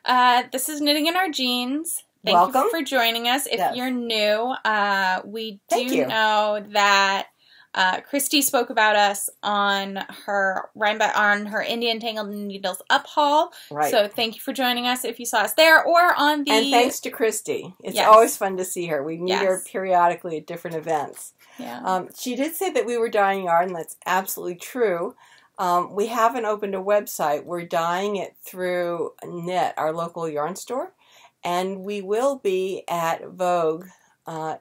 This is Knitting in Our Jeans. Welcome. Thank you for joining us. If you're new, we do know that Christy spoke about us on her Indian Tangled Needles Up haul. Right. So thank you for joining us if you saw us there or on the... And thanks to Christy. It's always fun to see her. We meet her periodically at different events. Yeah. She did say that we were dyeing yarn, and that's absolutely true. We haven't opened a website. We're dyeing it through Knit, our local yarn store. And we will be at Vogue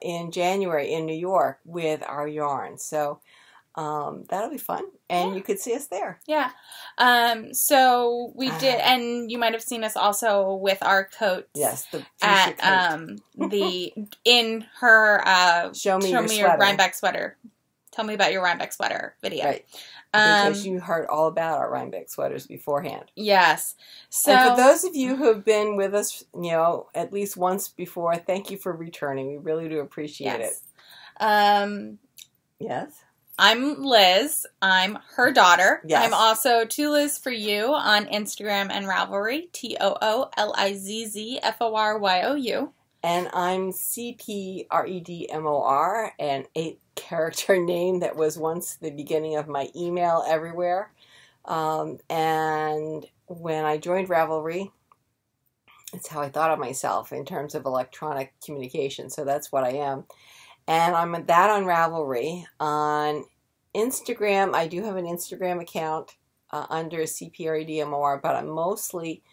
in January in New York with our yarn. So that'll be fun. And you could see us there. Yeah. So we did, and you might have seen us also with our coats. Yes, the at coat. In her Show me your Rhinebeck sweater. Tell me about your Rhinebeck sweater video. Right. Because you heard all about our Rhinebeck sweaters beforehand. Yes. So, and for those of you who have been with us, at least once before, thank you for returning. We really do appreciate it. Yes. I'm Liz. I'm her daughter. Yes. I'm also Toolizzforyou on Instagram and Ravelry. TOOLIZZFORYOU. And I'm cpredmor, an 8-character name that was once the beginning of my email everywhere. And when I joined Ravelry, it's how I thought of myself in terms of electronic communication. So that's what I am. And I'm at that on Ravelry. On Instagram, I do have an Instagram account under cpredmor, but I'm mostly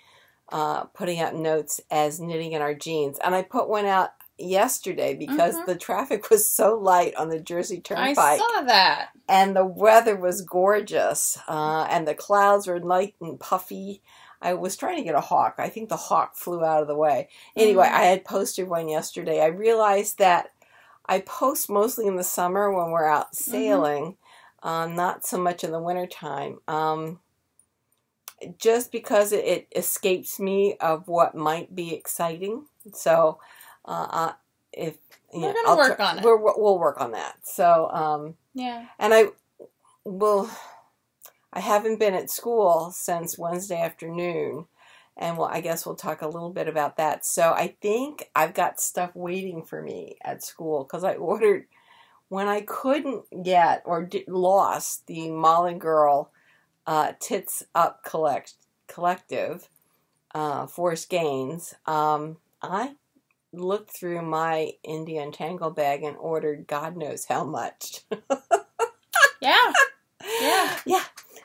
putting out notes as Knitting in Our Jeans. And I put one out yesterday because the traffic was so light on the Jersey Turnpike. I saw that. And the weather was gorgeous. And the clouds were light and puffy. I was trying to get a hawk. I think the hawk flew out of the way. Anyway, I had posted one yesterday. I realized that I post mostly in the summer when we're out sailing, not so much in the wintertime. Just because it escapes me of what might be exciting. So, if we're gonna work on it, we'll work on that. So, yeah. And I haven't been at school since Wednesday afternoon, and I guess we'll talk a little bit about that. So I think I've got stuff waiting for me at school because I ordered when I couldn't get or lost the Mouline Girl. Tits Up Collective, Force Gains. I looked through my Indian Tangle bag and ordered God knows how much. Yeah.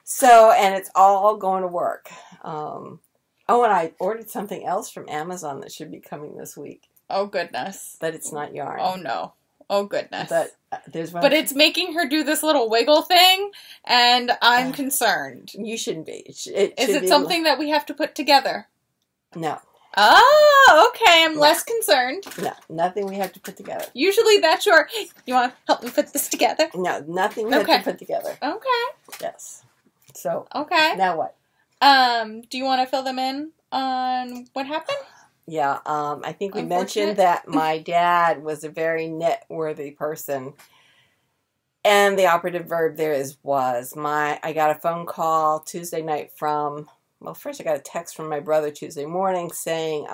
So, and it's all going to work. And I ordered something else from Amazon that should be coming this week. Oh, goodness. But it's not yarn. Oh, no. Oh, goodness. But there's one. But it's making her do this little wiggle thing, and I'm concerned. You shouldn't be. Is it something that we have to put together? No. Oh, okay. I'm less concerned. No, nothing we have to put together. Usually that's your, you want to help me put this together? No, nothing we have to put together. Okay. Yes. So. Okay. Now what? Do you want to fill them in on what happened? Yeah, I think we mentioned that my dad was a very knit-worthy person. And the operative verb there was. I got a phone call Tuesday night first I got a text from my brother Tuesday morning saying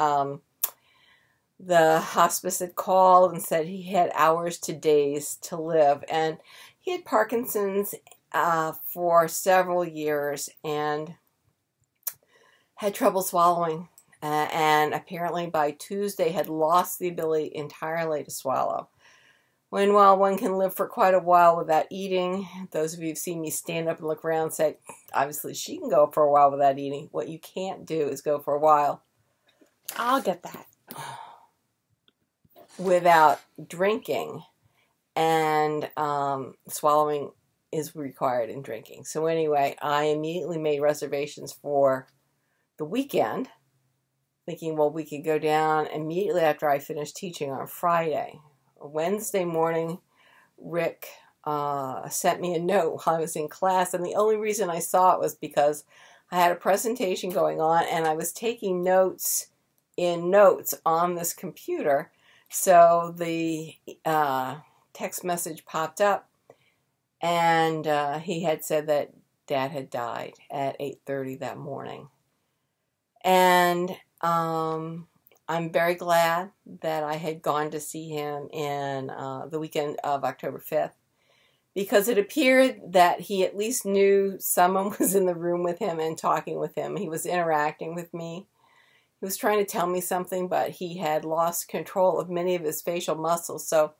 the hospice had called and said he had hours to days to live. And he had Parkinson's for several years and had trouble swallowing. And apparently by Tuesday had lost the ability entirely to swallow. While one can live for quite a while without eating, those of you who've seen me stand up and look around and say, obviously she can go for a while without eating. What you can't do is go for a while. I'll get that. Without drinking. And swallowing is required in drinking. So anyway, I immediately made reservations for the weekend. Thinking, well, we could go down immediately after I finished teaching on Friday. Wednesday morning, Rick sent me a note while I was in class, and the only reason I saw it was because I had a presentation going on, and I was taking notes on this computer. So the text message popped up, and he had said that Dad had died at 8:30 that morning. And I'm very glad that I had gone to see him in the weekend of October 5th, because it appeared that he at least knew someone was in the room with him and talking with him. He was interacting with me. He was trying to tell me something, but he had lost control of many of his facial muscles. So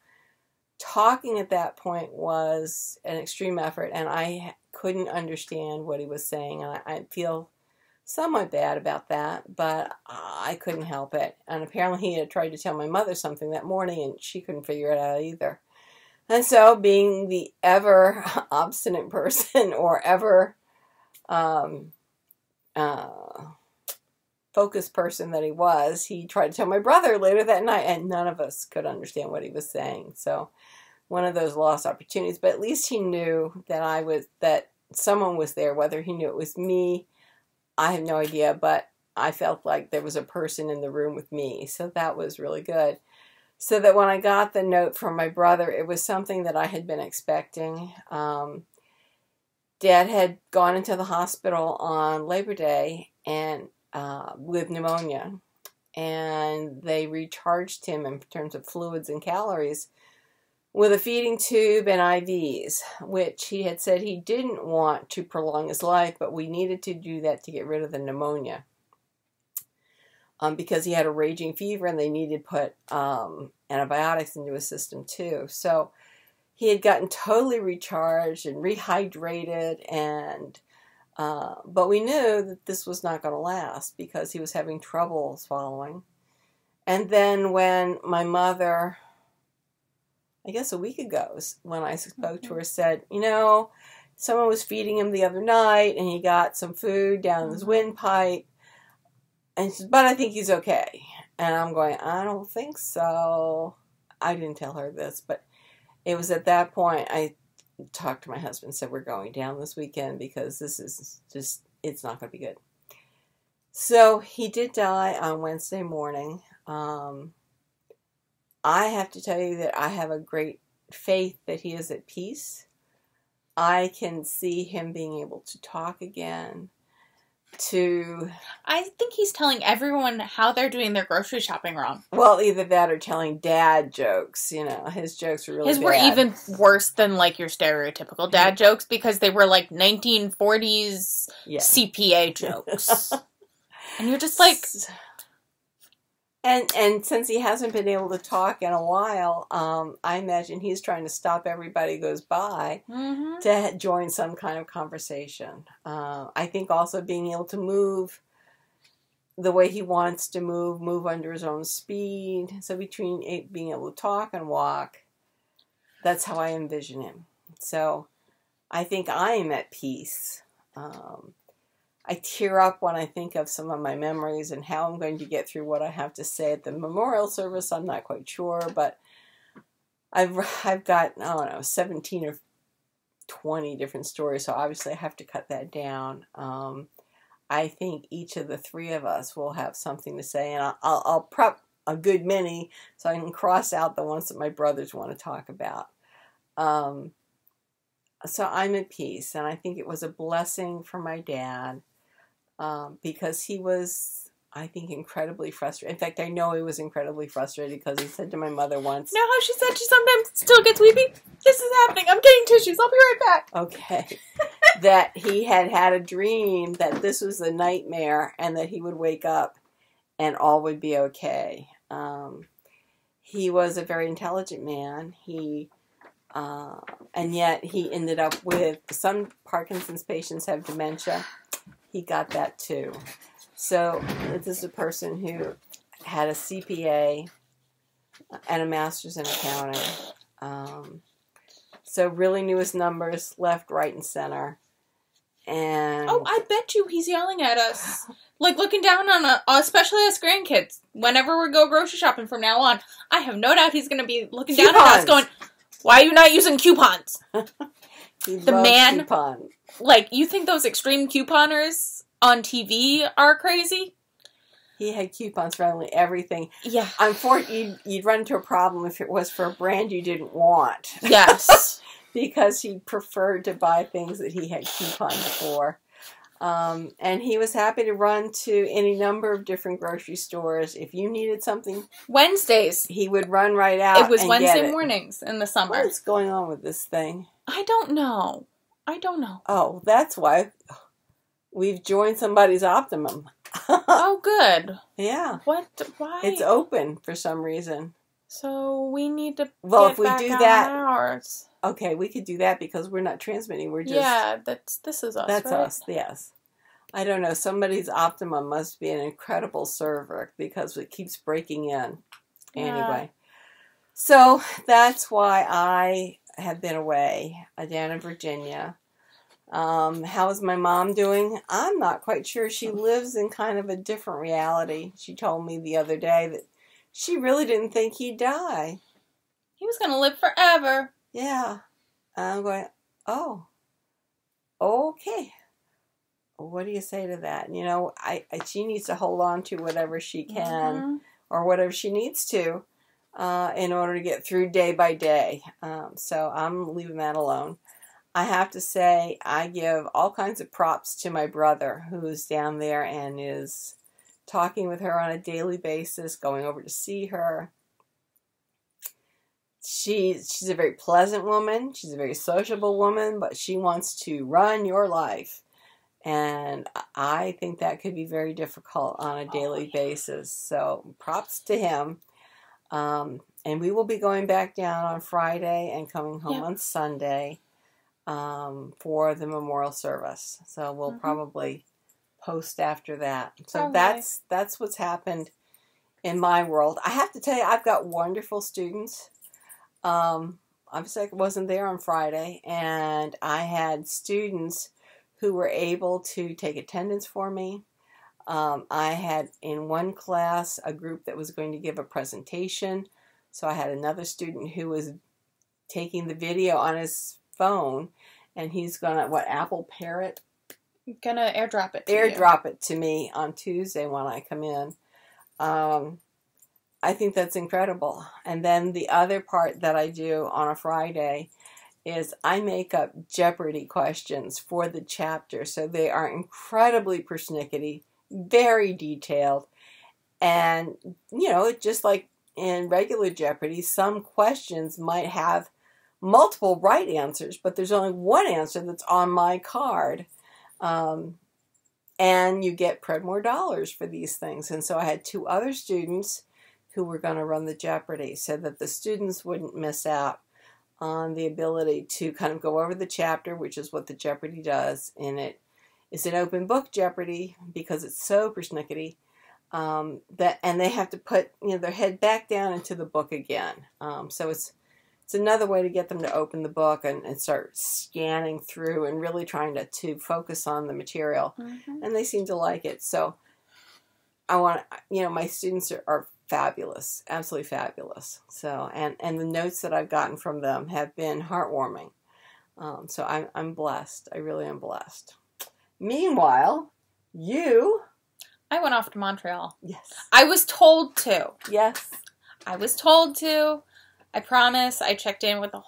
talking at that point was an extreme effort, and I couldn't understand what he was saying. And I feel somewhat bad about that, but I couldn't help it. And apparently he had tried to tell my mother something that morning, and she couldn't figure it out either. And so, being the ever obstinate person, or ever focused person that he was, he tried to tell my brother later that night, and none of us could understand what he was saying. So, one of those lost opportunities. But at least he knew that someone was there. Whether he knew it was me, I have no idea. But I felt like there was a person in the room with me, so that was really good. So that when I got the note from my brother, it was something that I had been expecting. Dad had gone into the hospital on Labor Day and with pneumonia, and they recharged him in terms of fluids and calories with a feeding tube and IVs, which he had said he didn't want to prolong his life, but we needed to do that to get rid of the pneumonia. Because he had a raging fever, and they needed to put antibiotics into his system too. So he had gotten totally recharged and rehydrated, and but we knew that this was not going to last because he was having trouble swallowing. And then when my mother, I guess a week ago, when I spoke to her, said, you know, someone was feeding him the other night, and he got some food down his windpipe. And she said, but I think he's okay. And I'm going, I don't think so. I didn't tell her this, but it was at that point I talked to my husband and said, we're going down this weekend because this is just, it's not going to be good. So he did die on Wednesday morning. I have to tell you that I have a great faith that he is at peace. I can see him being able to talk again. I think he's telling everyone how they're doing their grocery shopping wrong. Well, either that or telling dad jokes. You know, his jokes were really bad. Were even worse than, like, your stereotypical dad jokes, because they were, like, 1940s CPA jokes. And you're just like... And since he hasn't been able to talk in a while, I imagine he's trying to stop everybody who goes by to join some kind of conversation. I think also being able to move the way he wants to move under his own speed. So between being able to talk and walk, that's how I envision him. So I think I am at peace. I tear up when I think of some of my memories and how I'm going to get through what I have to say at the memorial service. I'm not quite sure, but I've got, I don't know, 17 or 20 different stories, so obviously I have to cut that down. I think each of the three of us will have something to say, and I'll prep a good many so I can cross out the ones that my brothers want to talk about. So I'm at peace, and I think it was a blessing for my dad. Because he was, I think, incredibly frustrated. In fact, I know he was incredibly frustrated because he said to my mother once... You know how she said she sometimes still gets weepy? This is happening. I'm getting tissues. I'll be right back. Okay. That he had a dream that this was a nightmare and that he would wake up and all would be okay. He was a very intelligent man. And yet he ended up with... Some Parkinson's patients have dementia. He got that too. So this is a person who had a CPA and a master's in accounting. So really knew his numbers left, right, and center. And oh, I bet you he's yelling at us. Like looking down on us, especially us grandkids. Whenever we go grocery shopping from now on, I have no doubt he's going to be looking down at us going, why are you not using coupons? The man... Coupons. Like, you think those extreme couponers on TV are crazy? He had coupons for only everything. Yeah. You'd run into a problem if it was for a brand you didn't want. Yes. Because he preferred to buy things that he had coupons for. And he was happy to run to any number of different grocery stores. If you needed something... Wednesdays. He would run right out. It was Wednesday mornings in the summer. What is going on with this thing? I don't know. Oh, that's why we've joined somebody's Optimum. Oh, good. Yeah. What? Why? It's open for some reason. So we need to if we back do on that, ours. Okay, we could do that because we're not transmitting. We're just this is us. That's right? us. Yes. I don't know. Somebody's Optimum must be an incredible server because it keeps breaking in. Yeah. Anyway, so that's why I have been away down in Virginia. How is my mom doing? I'm not quite sure. She lives in kind of a different reality. She told me the other day that she really didn't think he'd die. He was going to live forever. Yeah. I'm going, oh, okay. What do you say to that? You know, she needs to hold on to whatever she can or whatever she needs to in order to get through day by day. So I'm leaving that alone. I have to say, I give all kinds of props to my brother who's down there and is talking with her on a daily basis, going over to see her. She's a very pleasant woman. She's a very sociable woman, but she wants to run your life. And I think that could be very difficult on a daily basis. So props to him. And we will be going back down on Friday and coming home on Sunday for the memorial service. So we'll probably post after that. So that's what's happened in my world. I have to tell you, I've got wonderful students. Obviously, I wasn't there on Friday, and I had students who were able to take attendance for me. I had in one class a group that was going to give a presentation. So I had another student who was taking the video on his phone, and he's gonna Apple Parrot? Gonna airdrop it to airdrop it to me on Tuesday when I come in. I think that's incredible. And then the other part that I do on a Friday is I make up Jeopardy questions for the chapter. So they are incredibly persnickety, very detailed. And, you know, just like in regular Jeopardy, some questions might have multiple right answers, but there's only one answer that's on my card. And you get Predmore dollars for these things. And so I had two other students who were going to run the Jeopardy so that the students wouldn't miss out on the ability to kind of go over the chapter, which is what the Jeopardy does. And it is an open book Jeopardy because it's so persnickety and they have to put their head back down into the book again. So it's another way to get them to open the book and start scanning through and really trying to focus on the material. And they seem to like it. So I want my students are fabulous, absolutely fabulous. So, and the notes that I've gotten from them have been heartwarming. So I'm blessed. I really am blessed. Meanwhile, I went off to Montreal. Yes. I was told to. Yes. I was told to. I promise. I checked in with the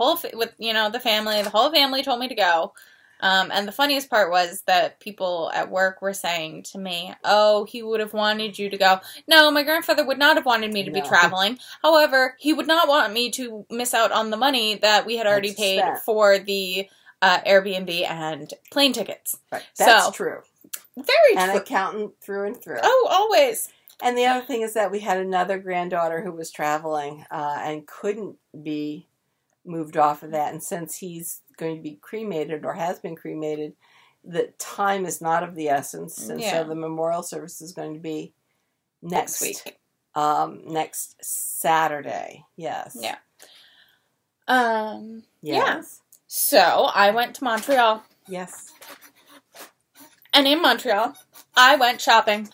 family. The whole family told me to go. And the funniest part was that people at work were saying to me, oh, he would have wanted you to go. No, my grandfather would not have wanted me to be traveling. However, he would not want me to miss out on the money that we had already paid for the Airbnb and plane tickets. Right. That's true. Very true. An accountant through and through. Oh, always. And the other thing is that we had another granddaughter who was traveling and couldn't be moved off of that. And since he's going to be cremated or has been cremated, the time is not of the essence. And so the memorial service is going to be next week. Next Saturday. Yes. Yeah. Yes. Yeah. So I went to Montreal. Yes. And in Montreal, I went shopping.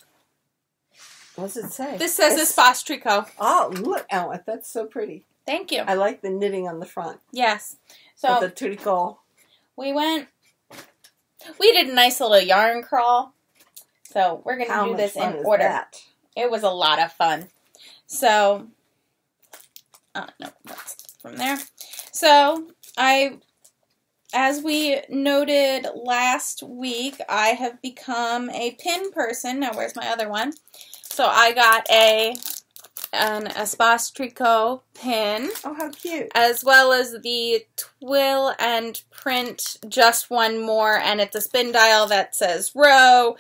What does it say? This says Espace Tricot. Oh, look, Ellen, that's so pretty. Thank you. I like the knitting on the front. Yes. So the tricot. We did a nice little yarn crawl. So we're going to do this in order. That? It was a lot of fun. So, no, that's from there. So I as we noted last week, I have become a pin person. Now, where's my other one? So I got an Espace Tricot pin. Oh, how cute. As well as the twill and print just one more, and it's a spin dial that says row,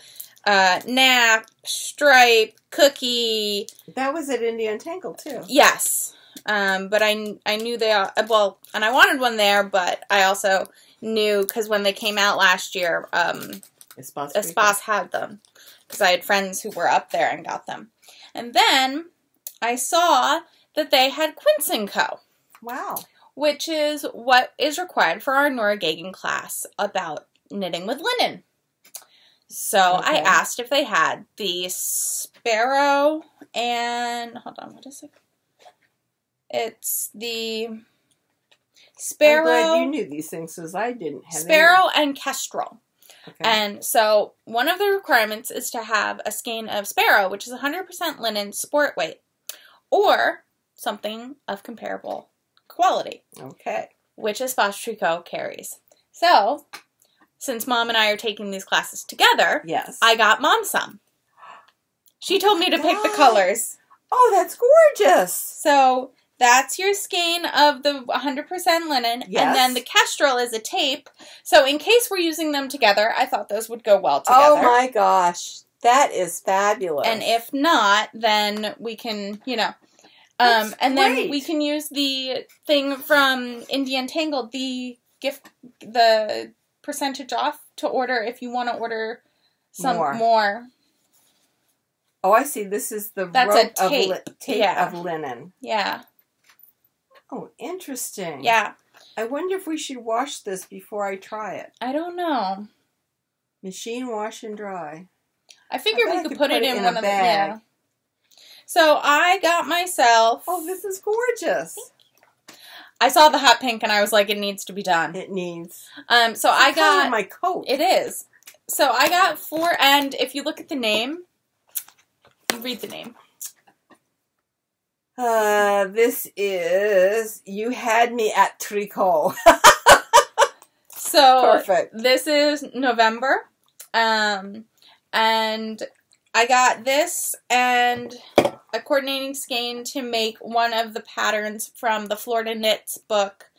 nap, stripe, cookie. That was at India Untangled too. Yes. But I knew they are, well, and I wanted one there, but I also knew, because when they came out last year, Espace had them, because I had friends who were up there and got them. And then I saw that they had Quince & Co. Wow. Which is what is required for our Nora Gagan class about knitting with linen. So I asked if they had the Sparrow and, hold on, what is it? It's the Sparrow. I'm glad you knew these things, because I didn't have Sparrow and Kestrel. Okay. And so one of the requirements is to have a skein of Sparrow, which is 100% linen sport weight, or something of comparable quality. Okay. Which Espace Tricot carries. So, since Mom and I are taking these classes together, yes, I got Mom some. She told me to pick the colors. Oh, that's gorgeous. So, that's your skein of the 100% linen. Yes. And then the Kestrel is a tape. So, in case we're using them together, I thought those would go well together. Oh my gosh. That is fabulous. And if not, then we can, you know. That's and great. then we can use the thing from India Untangled, the percentage off to order if you want to order some more. Oh, I see. This is the That's rope a tape. Of linen. Yeah. Oh, interesting. Yeah. I wonder if we should wash this before I try it. I don't know. Machine wash and dry. I figured we could put it in one of the bag. Yeah. So I got myself. Oh, this is gorgeous. I saw the hot pink and I was like, it needs to be done. It needs. So I got my coat. It is. So I got 4, and if you look at the name, you read the name. This is You Had Me at Tricot. So perfect. This is November. And I got this and a coordinating skein to make one of the patterns from the Florida Knits book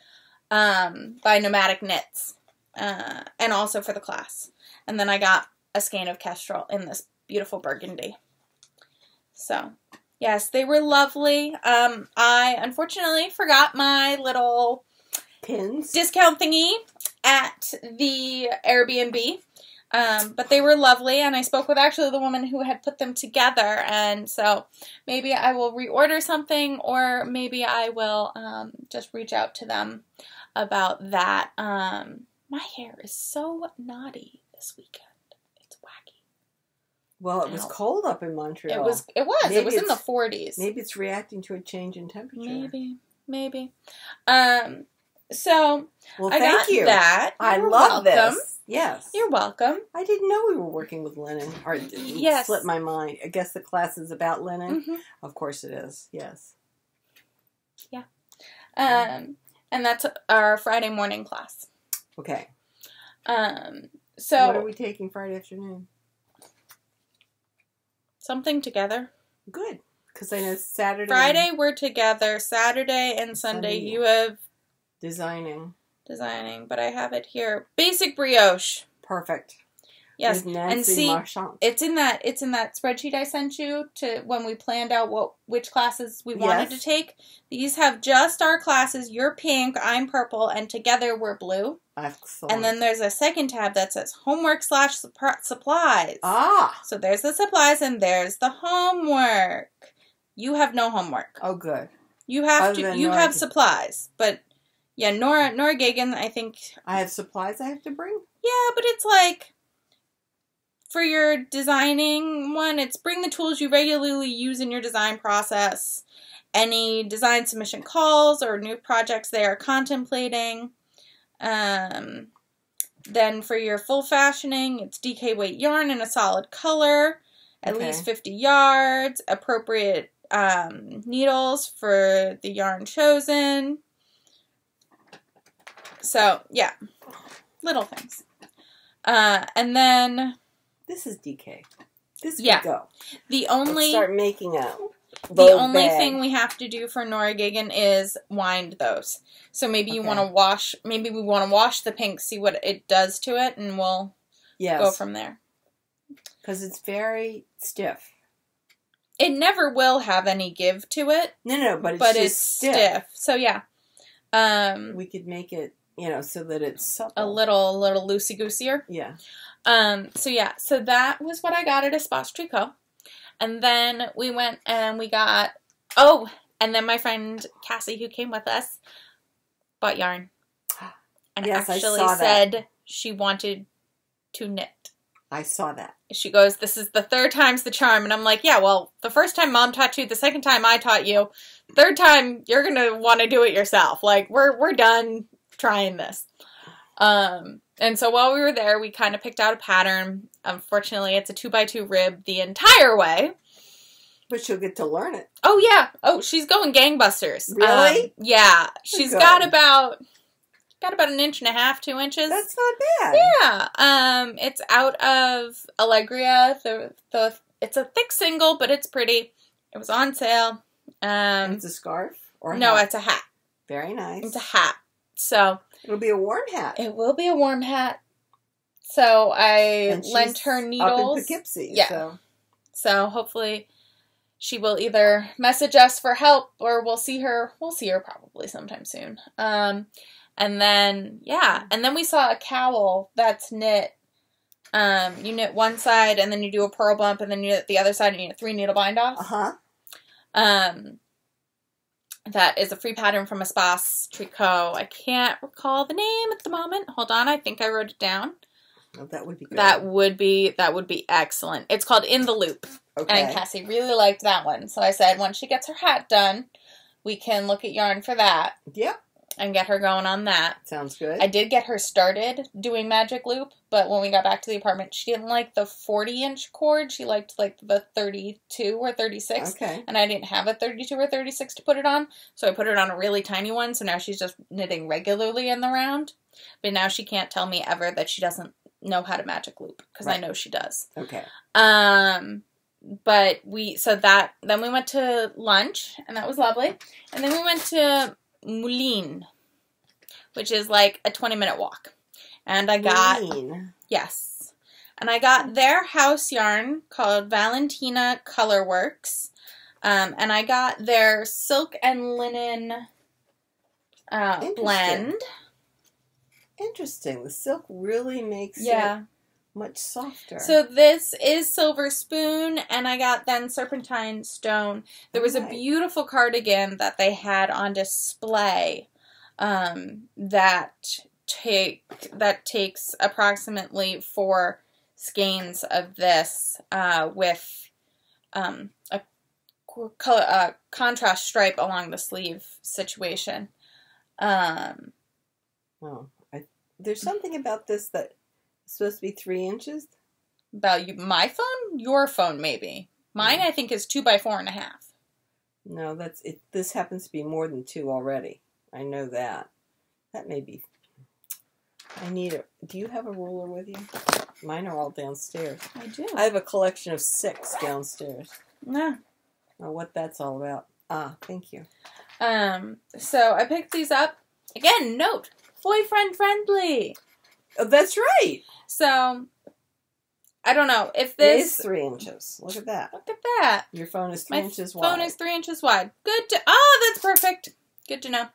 by Nomadic Knits, and also for the class. And then I got a skein of Kestrel in this beautiful burgundy. So, yes, they were lovely. I unfortunately forgot my little pins discount thingy at the Airbnb. But they were lovely, and I spoke with actually the woman who had put them together, and so maybe I will reorder something, or maybe I will just reach out to them about that. My hair is so naughty this weekend. It's wacky. Well, it was cold up in Montreal. It was. It was in the 40s. Maybe it's reacting to a change in temperature. Maybe. So, well, I got you. that. I love this. Yes. You're welcome. I didn't know we were working with linen. Or yes. Slipped my mind. I guess the class is about linen. Mm-hmm. Of course it is. Yes. Yeah. And that's our Friday morning class. Okay. So what are we taking Friday afternoon? Something together. Good. Because I know Saturday. Friday we're together. Saturday and Sunday you have designing, but I have it here. Basic brioche. Perfect. Yes, and see, Marchand. it's in that spreadsheet I sent you to when we planned out which classes we wanted to take. These have just our classes. You're pink, I'm purple, and together we're blue. Excellent. And then there's a second tab that says homework/supplies. Ah. So there's the supplies and there's the homework. You have no homework. Oh, good. You have have supplies, but yeah, Nora Gagan, I think. I have supplies I have to bring? Yeah, but it's like, for your designing one, it's bring the tools you regularly use in your design process, any design submission calls or new projects they are contemplating. Then for your full fashioning, it's DK weight yarn in a solid color, at least 50 yards, appropriate needles for the yarn chosen. So, yeah. little things. And then... This is DK. This could yeah. go. Let's start making a the only thing we have to do for Nora Gigan is wind those. So maybe you want to wash, maybe we want to wash the pink, see what it does to it, and we'll go from there. Because it's very stiff. It never will have any give to it. No, but it's stiff. So yeah. We could make it, so that it's supple. A little loosey-gooseier. Yeah. So that was what I got at Espace Tricot. And then we went and we got, and then my friend Cassie, who came with us, bought yarn. And actually said she wanted to knit. I saw that. She goes, this is the third time's the charm. And I'm like, yeah, well, the first time Mom taught you, the second time I taught you, third time you're going to want to do it yourself. Like, we're done trying this. And so while we were there, we kind of picked out a pattern. Unfortunately, it's a 2x2 rib the entire way. But she'll get to learn it. Oh, yeah. Oh, she's going gangbusters. Really? Yeah. She's got about 1.5 inches, 2 inches. That's not bad. Yeah. It's out of Allegria. It's a thick single, but it's pretty. It was on sale. It's a scarf? Or no, it's a hat. Very nice. It's a hat. So it'll be a warm hat. It will be a warm hat. So I lent her needles. Up in Poughkeepsie. Yeah. So hopefully she will either message us for help or we'll see her. We'll see her probably sometime soon. And then we saw a cowl that's knit. You knit one side and then you do a purl bump and then you knit the other side and you knit 3 needle bind offs. That is a free pattern from Espace Tricot. I can't recall the name at the moment. Hold on, I think I wrote it down. Oh, that would be good. That would be excellent. It's called In the Loop. Okay. And Cassie really liked that one. So I said once she gets her hat done, we can look at yarn for that. Yep. And get her going on that. Sounds good. I did get her started doing Magic Loop, but when we got back to the apartment, she didn't like the 40-inch cord. She liked like the 32 or 36. Okay. And I didn't have a 32 or 36 to put it on, so I put it on a really tiny one, so now she's just knitting regularly in the round. But now she can't tell me ever that she doesn't know how to Magic Loop, because I know she does. Okay. But then we went to lunch, and that was lovely. And then we went to Mouline, which is like a 20-minute walk. And I got... Mouline. Yes. And I got their house yarn called Valentina Colorworks. And I got their silk and linen blend. Interesting. The silk really makes it much softer. So this is Silver Spoon, and I got then Serpentine Stone. There was a beautiful cardigan that they had on display that takes approximately 4 skeins of this with a contrast stripe along the sleeve situation. There's something about this that is supposed to be 3 inches. About my phone? Your phone, maybe. Mine, I think, is 2 by 4.5. No, that's it. This happens to be more than 2 already. I know that. That may be. Do you have a ruler with you? Mine are all downstairs. I do. I have a collection of 6 downstairs. No. I don't know what that's all about. Thank you. So I picked these up. Again, note, boyfriend friendly. Oh, that's right. So, I don't know if this... It is 3 inches. Look at that. Look at that. Your phone is 3 inches wide. My phone is 3 inches wide. Good to... Oh, that's perfect. Good to know.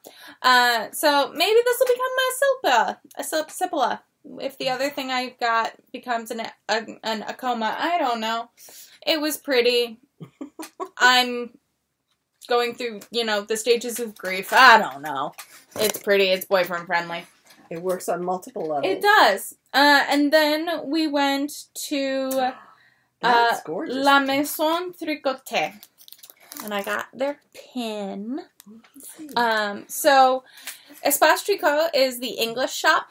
So, maybe this will become a Sipila. If the other thing I've got becomes an Acoma. I don't know. It was pretty. I'm going through, the stages of grief. I don't know. It's pretty. It's boyfriend friendly. It works on multiple levels. It does. And then we went to La Maison Tricotee. And I got their pin. So Espace Tricot is the English shop.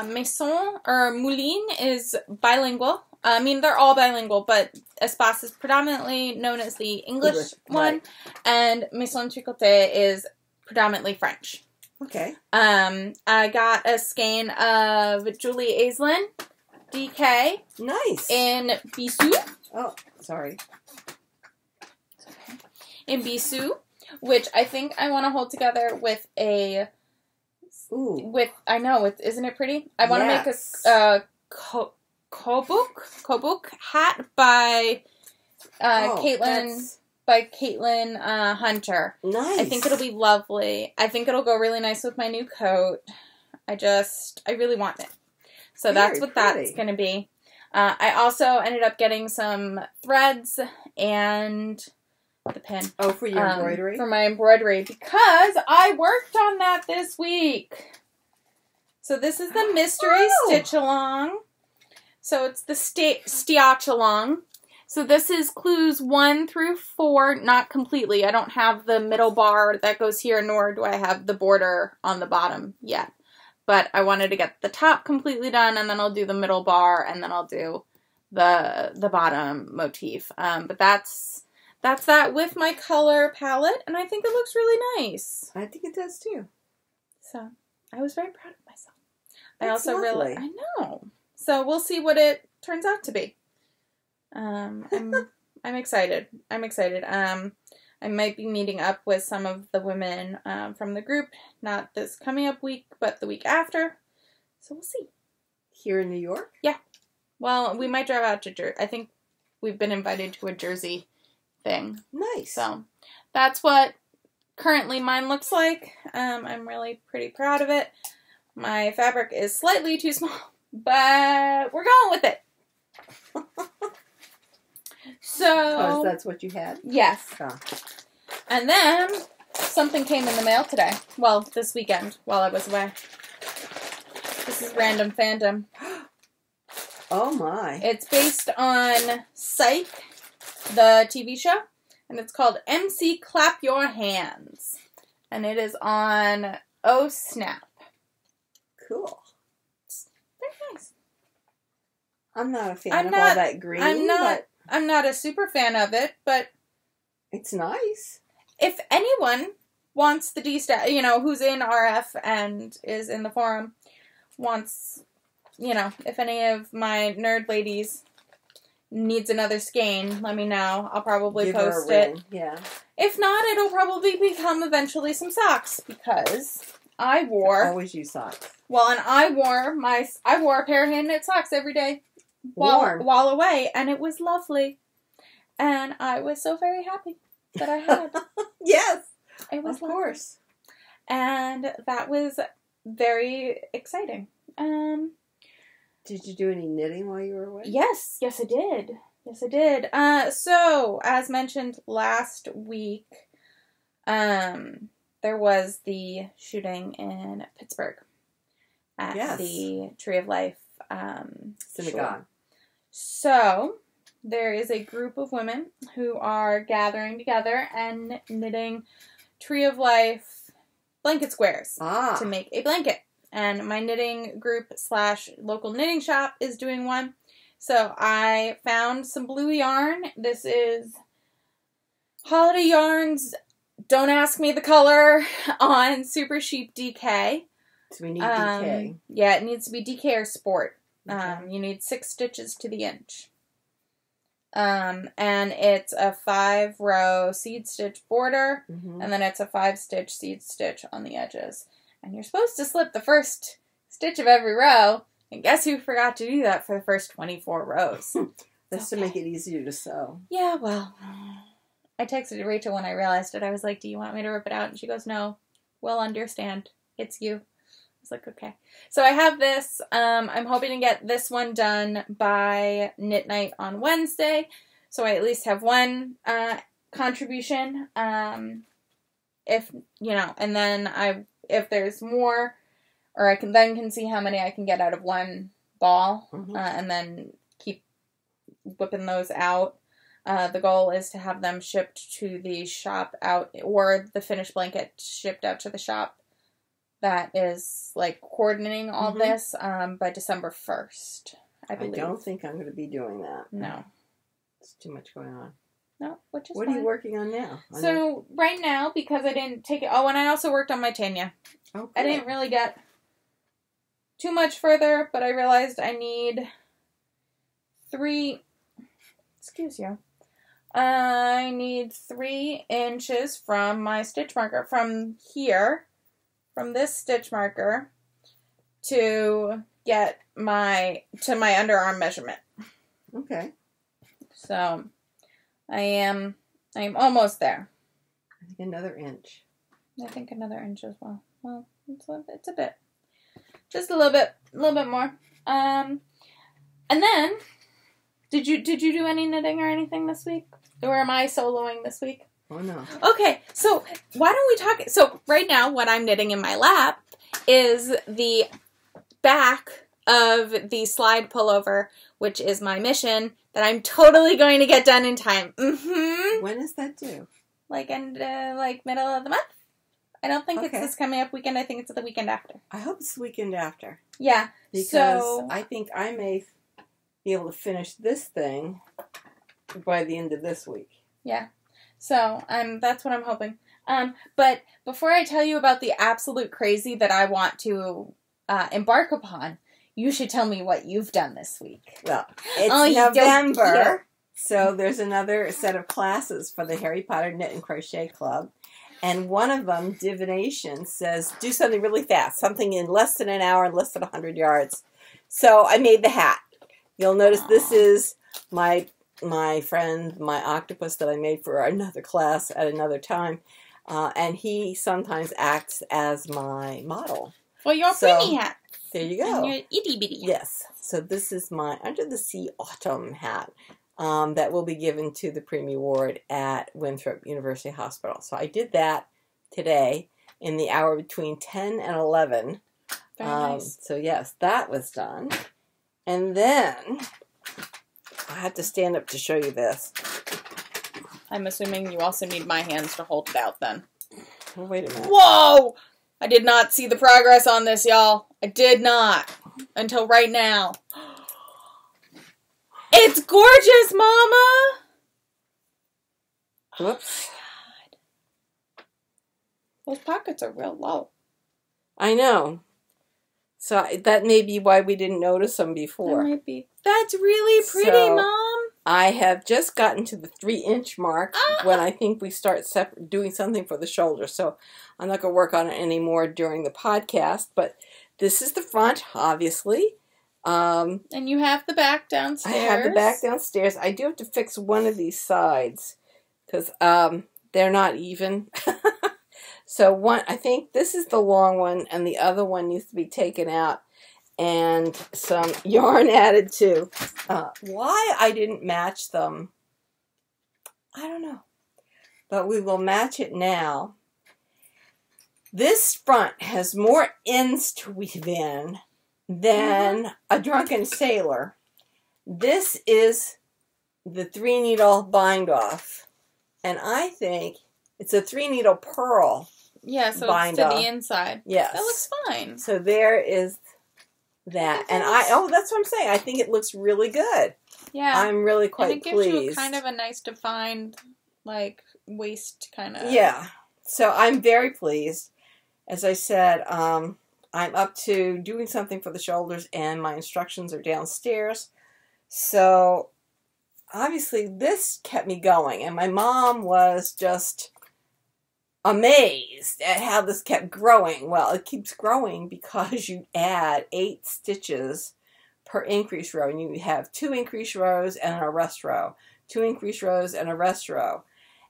Maison or Mouline is bilingual. I mean, they're all bilingual, but Espace is predominantly known as the English one, and Maison Tricotee is predominantly French. Okay. I got a skein of Julie Aislinn DK. Nice. In Bisou. Oh, sorry. In Bisou, which I think I want to hold together with a... Ooh. Isn't it pretty? I want to make a Kobuk hat by Caitlin Hunter. Nice. I think it'll be lovely. I think it'll go really nice with my new coat. I really want it. So that's what that's going to be. I also ended up getting some threads and the pin. Oh, for your embroidery? For my embroidery, because I worked on that this week. So this is the mystery stitch along. So it's the stitch along. So this is clues 1 through 4, not completely. I don't have the middle bar that goes here, nor do I have the border on the bottom yet. But I wanted to get the top completely done, and then I'll do the middle bar, and then I'll do the bottom motif. But that's that with my color palette, and I think it looks really nice. I think it does too. So I was very proud of myself. That's I also lovely. I know. So we'll see what it turns out to be. I'm excited. I'm excited. I might be meeting up with some of the women from the group, not this coming up week, but the week after. So we'll see. Here in New York? Yeah. Well, we might drive out to Jersey. I think we've been invited to a Jersey thing. Nice. So that's what currently mine looks like. I'm really pretty proud of it. My fabric is slightly too small, but we're going with it. So that's what you had? Yes. Oh. And then something came in the mail today. Well, this weekend while I was away. This is random fandom. Oh my. It's based on Psych, the TV show, and it's called MC Clap Your Hands. And it is on Oh Snap. Cool. It's very nice. I'm not a fan of all that green. I'm not a super fan of it, but it's nice. If anyone wants the D-Stat, who's in RF and is in the forum, wants, if any of my nerd ladies needs another skein, let me know. I'll probably post it. Yeah. If not, it'll probably become eventually some socks, because I wore... Always use socks. Well, and I wore a pair of hand-knit socks every day while away, and it was lovely. And I was so very happy that I had. Yes. It was of course. And that was very exciting. Did you do any knitting while you were away? Yes, I did. So, as mentioned last week, there was the shooting in Pittsburgh at the Tree of Life synagogue. So, there is a group of women who are gathering together and knitting Tree of Life blanket squares to make a blanket. And my knitting group / local knitting shop is doing one. So I found some blue yarn. This is Holiday Yarns. Don't ask me the color on Super Sheep DK. So we need DK. Yeah, it needs to be DK or Sport. Okay. You need 6 stitches to the inch. And it's a 5-row seed stitch border, and then it's a 5-stitch seed stitch on the edges. And you're supposed to slip the first stitch of every row, and guess who forgot to do that for the first 24 rows? That's to make it easier to sew. Yeah, well, I texted Rachel when I realized it. I was like, do you want me to rip it out? And she goes, no, we'll understand. It's you. I was like, okay. So I have this. I'm hoping to get this one done by knit night on Wednesday. So I at least have one contribution. And then if there's more, or I can see how many I can get out of one ball, and then keep whipping those out. The goal is to have them shipped to the shop or the finished blanket shipped out to the shop that is, coordinating all this by December 1st, I believe. I don't think I'm going to be doing that. No. It's too much going on. No, which is What fine. are you working on now? So, right now, because I didn't take it... Oh, and I also worked on my Tegna. Okay. I didn't really get too much further, but I realized I need 3... Excuse you. I need 3 inches from my stitch marker, from here, from this stitch marker, to get to my underarm measurement. Okay. So, I'm almost there. I think another inch. I think another inch as well. Well, it's a bit, just a little bit more. And then, did you do any knitting or anything this week? Or am I soloing this week? Oh, no. Okay, so why don't we talk... So right now, what I'm knitting in my lap is the back of the slide pullover, which is my mission, that I'm totally going to get done in time. Mm-hmm. When is that due? Like middle of the month? I don't think it's this coming up weekend. I think it's the weekend after. I hope it's the weekend after. Yeah. Because I think I may be able to finish this thing by the end of this week. Yeah. So, that's what I'm hoping. But before I tell you about the absolute crazy that I want to embark upon, you should tell me what you've done this week. Well, it's November, so there's another set of classes for the Harry Potter Knit and Crochet Club. And one of them, Divination, says do something really fast, something in less than an hour and less than 100 yards. So I made the hat. You'll notice this is my friend, my octopus that I made for another class at another time. And he sometimes acts as my model. Well, your pretty hat. There you go. And your itty bitty hat. Yes. So this is my Under the Sea Autumn hat that will be given to the Preemie Ward at Winthrop University Hospital. So I did that today in the hour between 10 and 11. Very nice. So yes, that was done. And then I have to stand up to show you this. I'm assuming you also need my hands to hold it out then. Oh, wait a minute. Whoa! I did not see the progress on this, y'all. I did not. Until right now. It's gorgeous, Mama! Whoops. Oh, God. Those pockets are real low. I know. So that may be why we didn't notice them before. That might be. That's really pretty, Mom. I have just gotten to the 3-inch mark when I think we start doing something for the shoulder. So I'm not going to work on it anymore during the podcast. But this is the front, obviously. And you have the back downstairs. I have the back downstairs. I do have to fix one of these sides because they're not even. So I think this is the long one, and the other one needs to be taken out and some yarn added too. Why I didn't match them, I don't know. But we will match it now. This front has more ends to weave in than a drunken sailor. This is the 3-needle bind off. And I think it's a 3-needle purl. Yeah, so bind it's to off. the inside. Yes. That looks fine. So there is that. And that's what I'm saying. I think it looks really good. Yeah. I'm really quite pleased. And it gives you kind of a nice defined, waist kind of. Yeah. So I'm very pleased. As I said, I'm up to doing something for the shoulders, and my instructions are downstairs. So obviously this kept me going, and my mom was just amazed at how this kept growing. Well, it keeps growing because you add 8 stitches per increase row, and you have 2 increase rows and a rest row, 2 increase rows and a rest row.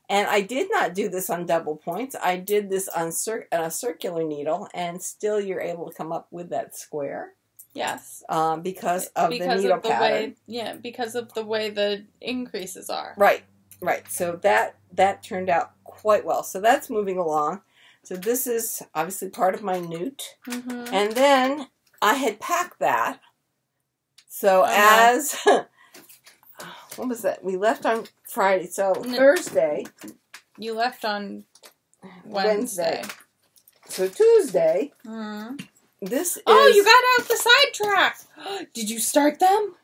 And I did not do this on double points. I did this on a circular needle, and still you're able to come up with that square. Yes. Because of the needle pattern. Because of the way the increases are. Right. So that turned out quite well. So that's moving along. So this is obviously part of my newt. Mm-hmm. And then I had packed that. So what was that? We left on Friday. So Thursday. You left on Wednesday. So Tuesday. Mm-hmm. This is... Oh, you got out the Sidetracked. Did you start them?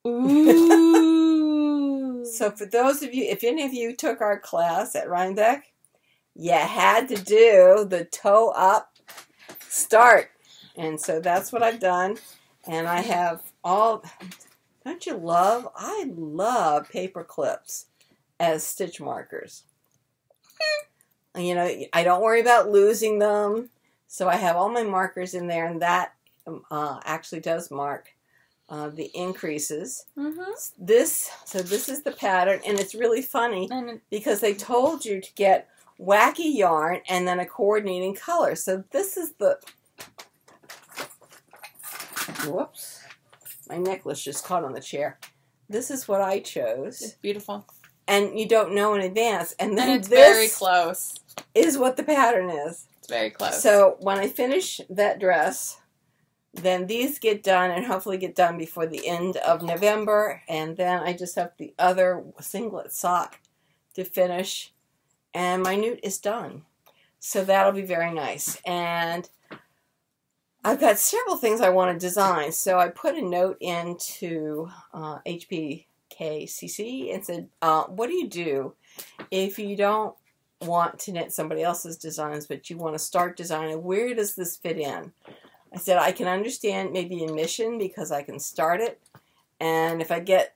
Ooh. So for those of you, if any of you took our class at Rhinebeck, you had to do the toe up start. And so that's what I've done. And I have all, don't you love, I love paper clips as stitch markers. You know, I don't worry about losing them. So I have all my markers in there, and that actually does mark the increases. This is the pattern, and it's really funny because they told you to get wacky yarn and then a coordinating color. So this is the, whoops, my necklace just caught on the chair. This is what I chose. It's beautiful. And you don't know in advance. And then it's very close. Is what the pattern is. It's very close. So when I finish that dress, then these get done and hopefully get done before the end of November. And then I just have the other singlet sock to finish. And my newt is done. So that'll be very nice. And I've got several things I want to design. So I put a note into HPKCC and said, what do you do if you don't want to knit somebody else's designs, but you want to start designing? Where does this fit in? I said, I can understand maybe in mission because I can start it. And if I get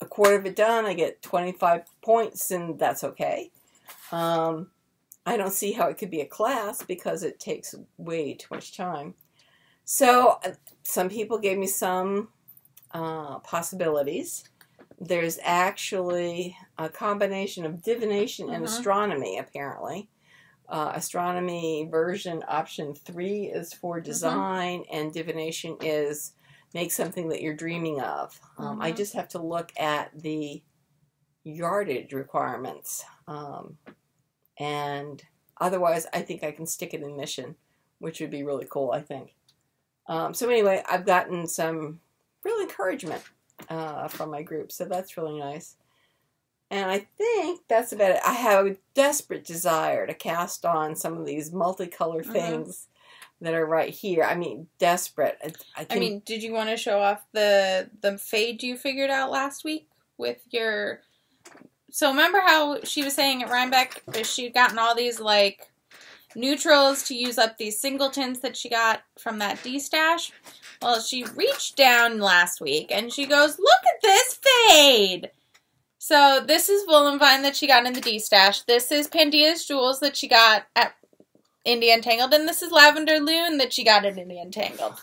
a quarter of it done, I get 25 points, and that's okay. I don't see how it could be a class because it takes way too much time. So some people gave me some possibilities. There's actually a combination of divination and astronomy, apparently. Astronomy version option 3 is for design, and divination is make something that you're dreaming of. I just have to look at the yardage requirements. And otherwise, I think I can stick it in mission, which would be really cool, I think. So anyway, I've gotten some real encouragement from my group, so that's really nice. And I think that's about it. I have a desperate desire to cast on some of these multicolored things that are right here. I mean, desperate. I mean, did you want to show off the fade you figured out last week with your... So remember how she was saying at Rhinebeck she'd gotten all these, like, neutrals to use up these singletons that she got from that D-stash? Well, she reached down last week and she goes, look at this fade! So this is Woolen Vine that she got in the D-stash. This is Pandia's Jewels that she got at India Entangled. And this is Lavender Loon that she got at India Entangled.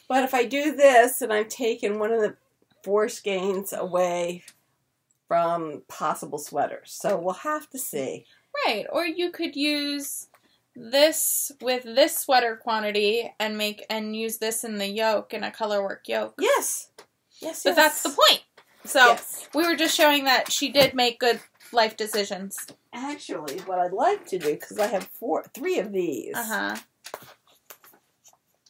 But if I do this and I'm taking one of the 4 skeins away from possible sweaters. So we'll have to see. Right. Or you could use this with this sweater quantity and use this in the yoke, in a colorwork yoke. Yes. Yes, but that's the point. So we were just showing that she did make good life decisions. Actually, what I'd like to do, because I have 3 of these.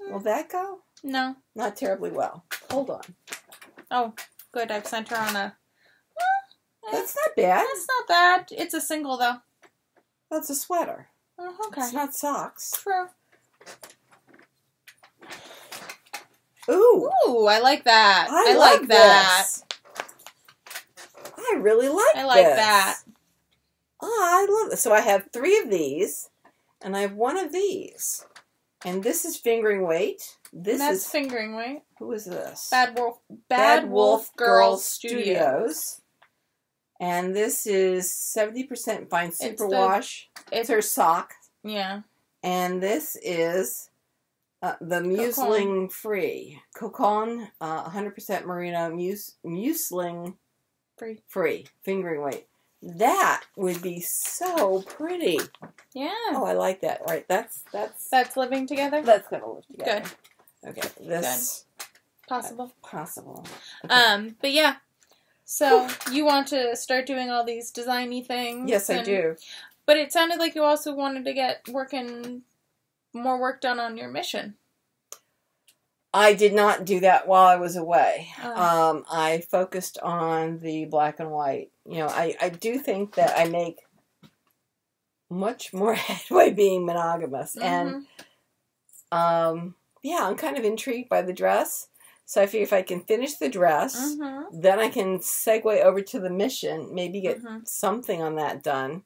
Will that go? No. Not terribly well. Hold on. Oh, good. I've sent her on a... That's not bad. That's not bad. It's a single, though. That's a sweater. Oh, okay. It's not socks. True. Ooh. Ooh, I like that. I like that. I really like that. Oh, I love this. So I have 3 of these, and I have 1 of these. And this is fingering weight. That's fingering weight. Who is this? Bad Wolf Girls Studios. And this is 70% fine superwash. It's her sock. Yeah. And this is the Muesling Free. Cocon, 100% merino, Muesling Free. Fingering weight. That would be so pretty. Yeah. Oh, I like that. All right, that's living together? That's going to live together. Good. Okay, this... Good. Possible. Possible. Okay. But yeah. So, you want to start doing all these designy things. Yes, I do. But it sounded like you also wanted to get more work done on your mission. I did not do that while I was away. I focused on the black and white. You know, I do think that I make much more headway being monogamous. And, yeah, I'm kind of intrigued by the dress. So I figure if I can finish the dress, then I can segue over to the mission, maybe get something on that done.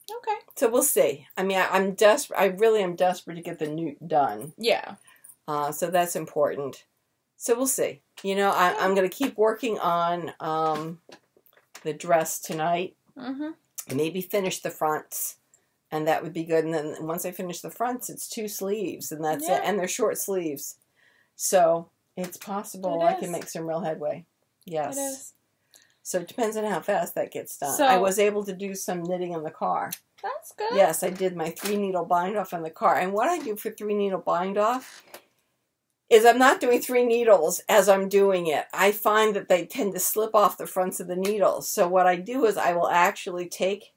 Okay. So we'll see. I mean, I'm desperate. I really am desperate to get the newt done. Yeah. So that's important. So we'll see. You know, I'm going to keep working on the dress tonight. Mm-hmm. Maybe finish the fronts. And that would be good. And then once I finish the fronts, it's 2 sleeves. And that's it. And they're short sleeves. So it's possible I can make some real headway. Yes. It is. So it depends on how fast that gets done. So, I was able to do some knitting in the car. That's good. Yes, I did my 3-needle bind-off in the car. And what I do for 3-needle bind-off is I'm not doing 3 needles as I'm doing it. I find that they tend to slip off the fronts of the needles. So what I do is I will actually take,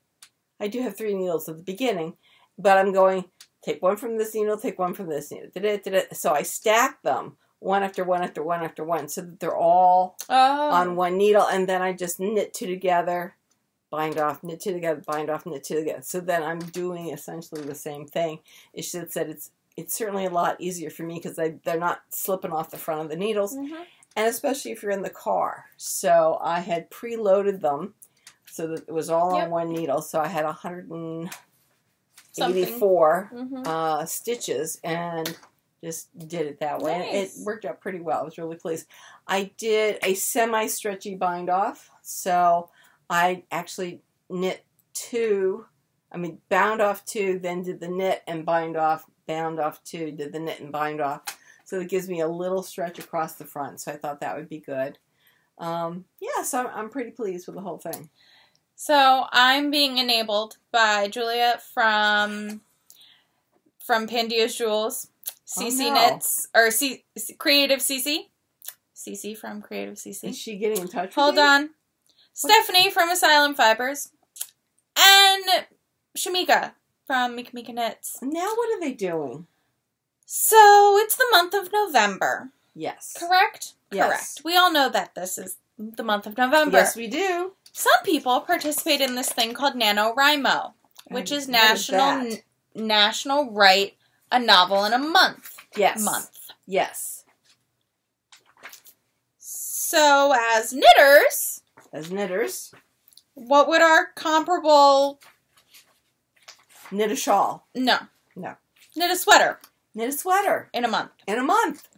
I do have 3 needles at the beginning, but I'm going, take one from this needle, take one from this needle. So I stack them. One after one after one after one, so that they're all on one needle, and then I just knit 2 together, bind off, knit 2 together, bind off, knit 2 together. So then I'm doing essentially the same thing. It's just that it's certainly a lot easier for me because they're not slipping off the front of the needles, and especially if you're in the car. So I had preloaded them so that it was all on one needle. So I had 184 stitches and just did it that way. Nice. It worked out pretty well. I was really pleased. I did a semi-stretchy bind-off. So I actually knit 2. I mean, bound off 2, then did the knit and bind off, bound off 2, did the knit and bind off. So it gives me a little stretch across the front. So I thought that would be good. Yeah, so I'm pretty pleased with the whole thing. So I'm being enabled by Julia from Pandia's Jewels. CC Knits, or Creative CC. CC from Creative CC. Is she getting in touch with Hold on. Stephanie from Asylum Fibers. And Shamika from Mika Mika Knits. Now what are they doing? So, it's the month of November. Yes. Correct? Yes. Correct. We all know that this is the month of November. Yes, we do. Some people participate in this thing called NaNoWriMo, which is National Write a Novel in a Month. Yes. Month. Yes. So, as knitters, what would our comparable... Knit a shawl. No. No. Knit a sweater. Knit a sweater. In a month. In a month.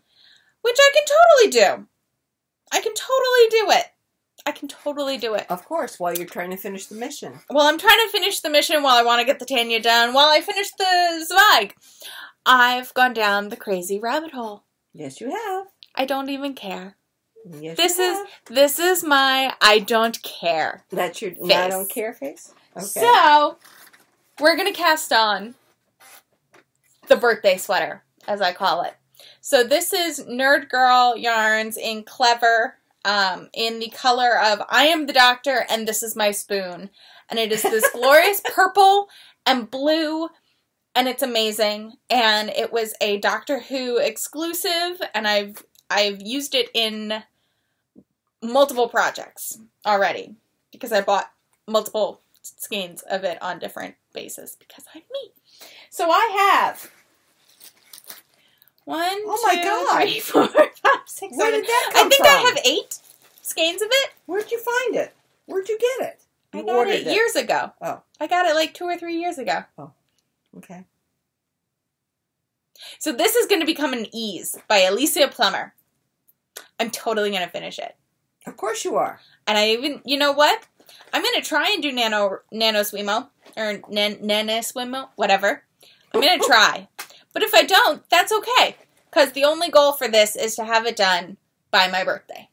Which I can totally do. I can totally do it. I can totally do it. Of course, while you're trying to finish the mission. Well, I'm trying to finish the mission while I want to get the Tegna done, while I finish the Zweig. I've gone down the crazy rabbit hole. Yes, you have. I don't even care. Yes, this is my I don't care. That's your face. I don't care face? Okay. So, we're going to cast on the birthday sweater, as I call it. So this is Nerd Girl Yarns in Clever, in the color of I Am the Doctor and This Is My Spoon. And it is this glorious purple and blue, and it's amazing. And it was a Doctor Who exclusive, and I've used it in multiple projects already, because I bought multiple skeins of it on different bases, because I'm me. So I have 1, oh 2, 3, 4, 5, 6, 7. Where did that come I think from? I have 8 skeins of it. Where'd you find it? Where'd you get it? I got it years ago. Oh. I got it like 2 or 3 years ago. Oh. Okay. So this is going to become an Ease by Alicia Plummer. I'm totally going to finish it. Of course you are. And I even, you know what? I'm going to try and do Nano Swimo, or Nana Swimo, whatever. I'm going to try. But if I don't, that's okay. Because the only goal for this is to have it done by my birthday.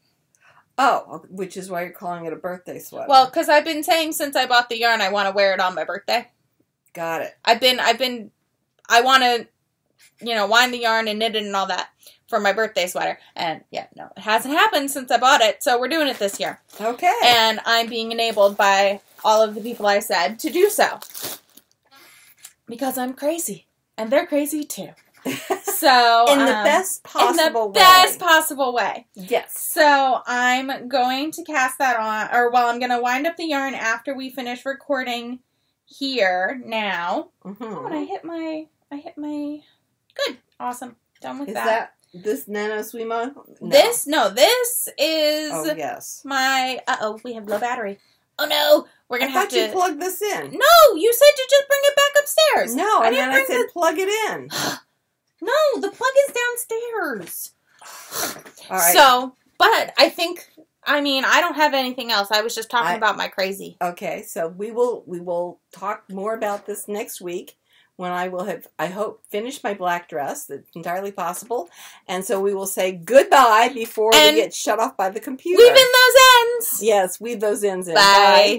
Oh, which is why you're calling it a birthday sweater. Well, because I've been saying since I bought the yarn, I want to wear it on my birthday. Got it. I want to, wind the yarn and knit it and all that for my birthday sweater. And yeah, no, it hasn't happened since I bought it, so we're doing it this year. Okay. And I'm being enabled by all of the people I said to do so. Because I'm crazy. And they're crazy too. So in the best possible way. In the best possible way. Yes. So I'm going to cast that on, I'm going to wind up the yarn after we finish recording here now. Mm-hmm. Oh, and I hit my, good, awesome, done with that. Is that this Nano Swimo? No. This is oh, yes. my, we have low battery. Oh no, We're going to I have thought you plugged this in. No, you said to just bring it back upstairs. No, I said plug it in. No, the plug is downstairs. All right. So, but I think, I mean, I don't have anything else. I was just talking about my crazy. Okay, so we will talk more about this next week when I will have, I hope, finished my black dress. That's entirely possible. And so we will say goodbye before we get shut off by the computer. Weave in those ends. Yes, weave those ends in. Bye. Bye.